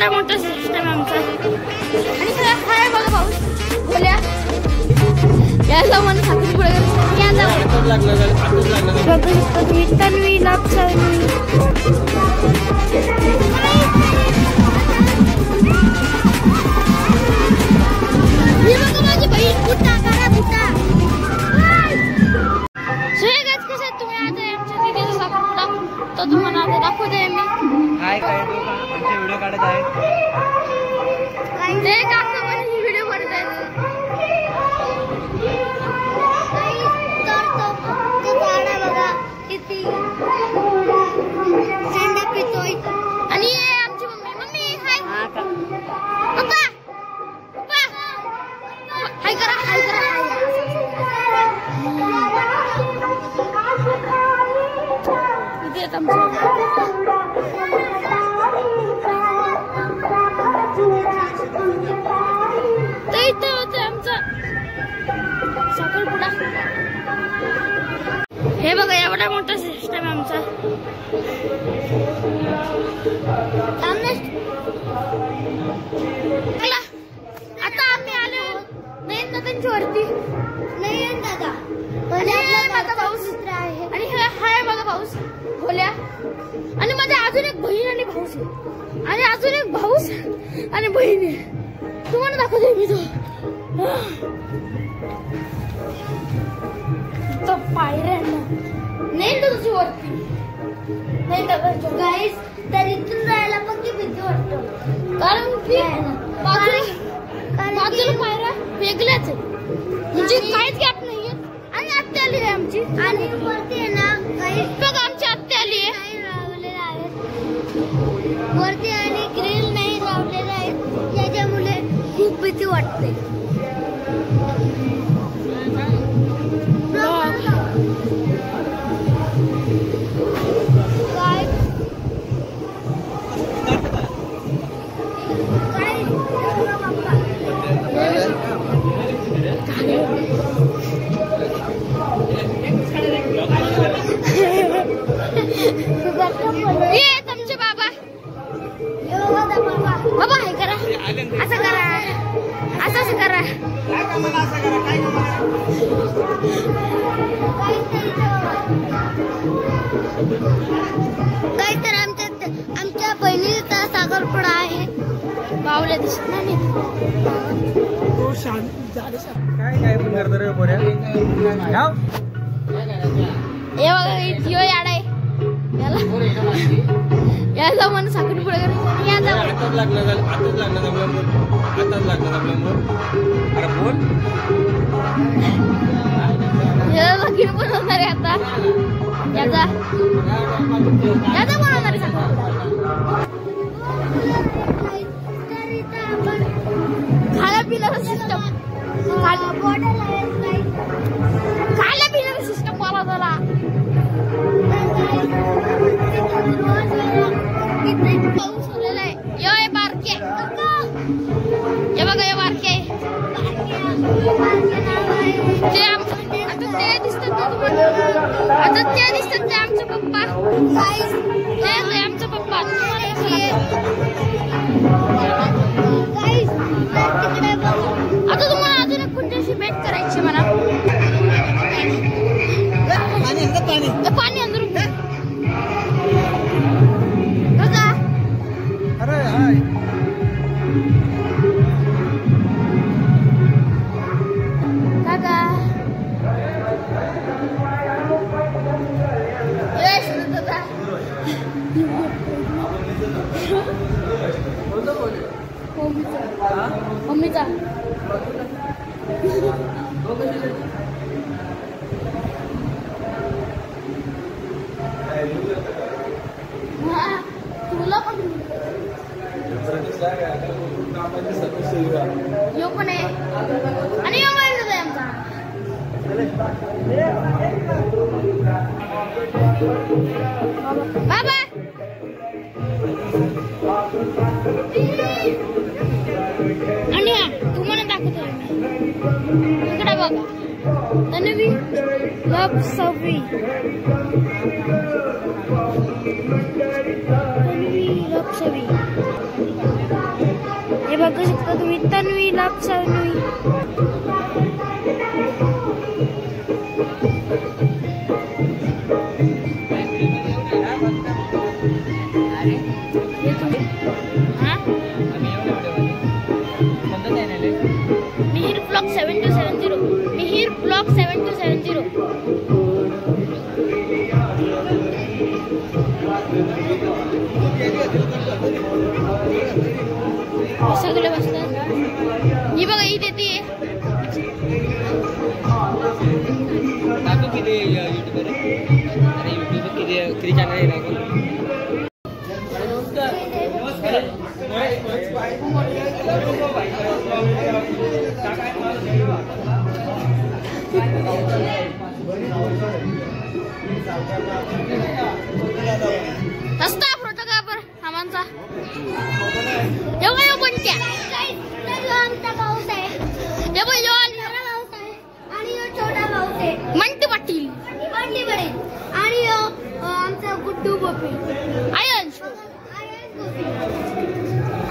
एवढा मोठा सिस्टम आमचा आणि काय बघा पाऊस बोल्या याला मन साखर पुढे तन्वी माझी बहीण बुट्टा करा बुट्टा तुम्ही आता आमच्या तिथे साखरपुडा तो तुम्हाला आता दाखवते मी हाय काय आमचे व्हिडिओ काढत आहे ते काका पण व्हिडिओ काढत आहेत तो झाडा बघा किती थंड पितोय आणि आमची मम्मी हाय पप्पा हाय करा आमचा साखरपुडा हे बघा एवढा मोठा सिस्टम आमचा आता आम्ही आलो नयन दादांच्या वरती नयन दादा माझा भाऊस आहे आणि हाय बघा भाऊस बोल्या आणि माझ्या अजून एक बहीण आणि भाऊस आहे आणि अजून एक भाऊस आणि बहीण आहे तुम्हाला दाखवते मी तो पायऱ्या नाही तर तुझी वरती नाही तर गाईस तर इथून जायला पण ती भीती वाटतो कारण की बाजूला पायऱ्या वेगळ्याच आहेत म्हणजे काहीच गॅप नाहीये आणि आत्या आली आहे आमची आणि वरती आहे ना काही बघ आमची आत्या आली आहे वरती आणि ग्रिल नाही लावलेले आहेत त्याच्यामुळे खूप भीती वाटते ये तुमचे बाबा बाबा हे करा असं करा असं करा काही तर आमच्या बहिणीचा साखरपुडा आहे बावल्या दिसत नाही काय पण करतो रे बोऱ्या हे बघा इथं याड आहे याला मन साखरपुडा करायचं आताच लागलं अरे बोल लगीन पण होणार आहे आता याचा बनवणार आहे खाल्या पिण्याचं सिस्टम खाल्या पिण्याचं सिस्टम मला जरा पाऊस झालेला आहे ये बारके हे बघा हे बारके ते दिसतात आता ते दिसतात ते आमचे पप्पा ते आमचे पप्पा आता तुम्हाला अजून एक कोणत्याशी भेट करायची मला पाणी अंदर बघा अरे हाय काका मम्मीचा तुला पण यो पण आहे आणि यो मोबाईल आहे आमचा बाबा आणि तुम्हाला दाखवतो इकडे बघा तन्वी लपसवी तन्वी लपसवी बघू शकता तुम्ही तन्वी लक्षणवी मिहिर ब्लॉक 7270 मिहिर ब्लॉक 7270 सगळे बसतात ही बघा ही देते किती युट्यूबर अरे युट्यूबर किती चॅनल आहे रस्ता फोटोग्राफर आमचा एवढा कोणत्या आमचा पाऊस आहे आणि छोटा पाऊस आहे म्हणते पाटील आणि आमचा गुड्डू गोपी आयन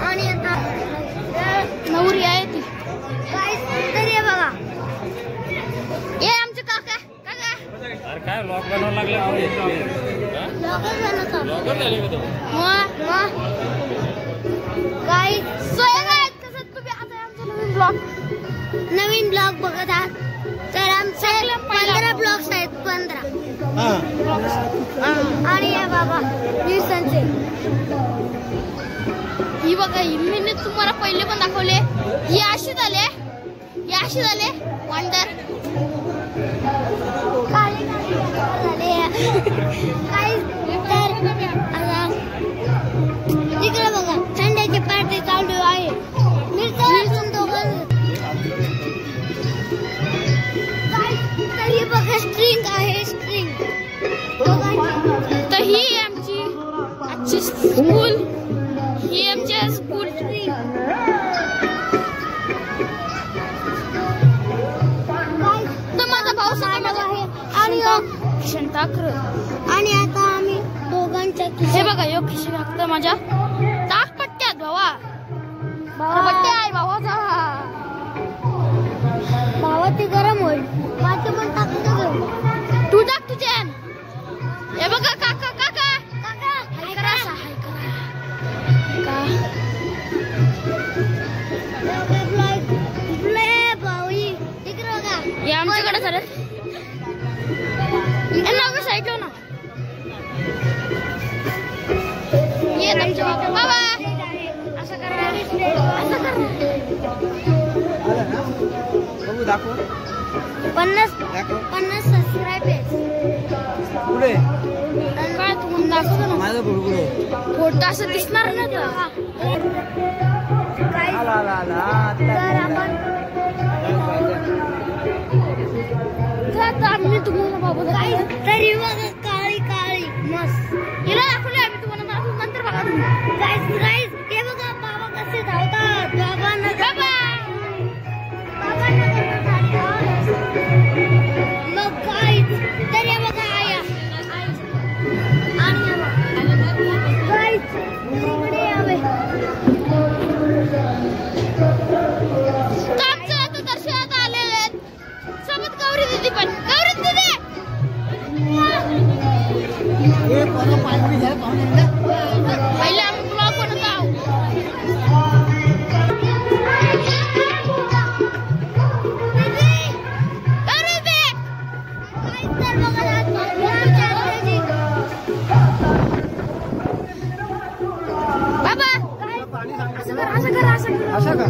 आणि आता नवरी आहे ती तरी बघा हे आमचे काका काका अरे काय ब्लॉग बनवायला लागले काय कसं तुम्ही आता आमचा नवीन ब्लॉग बघत आहात तर आमचे 15 ब्लॉग्स आहेत 15 आणि हे बाबा दिवसांचे ही बघा मी तुम्हाला पहिले पण दाखवले ही अशी झाले वंडर तिकडे बघा संध्याची पार्टी चालू आहे तरी बघा स्ट्रिंग आहे स्ट्रिंग तर ही आमची आजची स्कूल ही आमच्या स्कूल स्ट्रिंग तर माझा भाऊ सांगत आहे आणि आणि आता आम्ही दोघांच्या हे बघा यो खिशी लागतं माझ्या टाक पट्ट्यात भावा पट्ट्या आहे भावाचा भावा ते गरम होईल माझे पण टाकतो तू टाक तुझ्या हे बघा काका काका काका हाय करा हे आमच्याकडे चालेल साईड ना ये तुमच्या बाबा असं करा दाखव 50 सबस्क्राईब पुढे काय तुम्ही दाखवतो ना माझं बुडबुड फोटो असं दिसणार ना तर आम्ही तुम्हाला बाबा तरी बघा काळी काळी मस्त हिला दाखवले आम्ही तुम्हाला नंतर बघा तुम्ही गाईस हे बघा बाबा कसे धावतात बाबांना मग गाईस तर हे बघा आया आणि गाईस इकडे यावे दर्शनात आलेले आहेत सोबत गौरी दीदी पण गौरी दीदी पहिले आम्ही ब्लॉग बनवत आहोत बाबा असं कर अशा का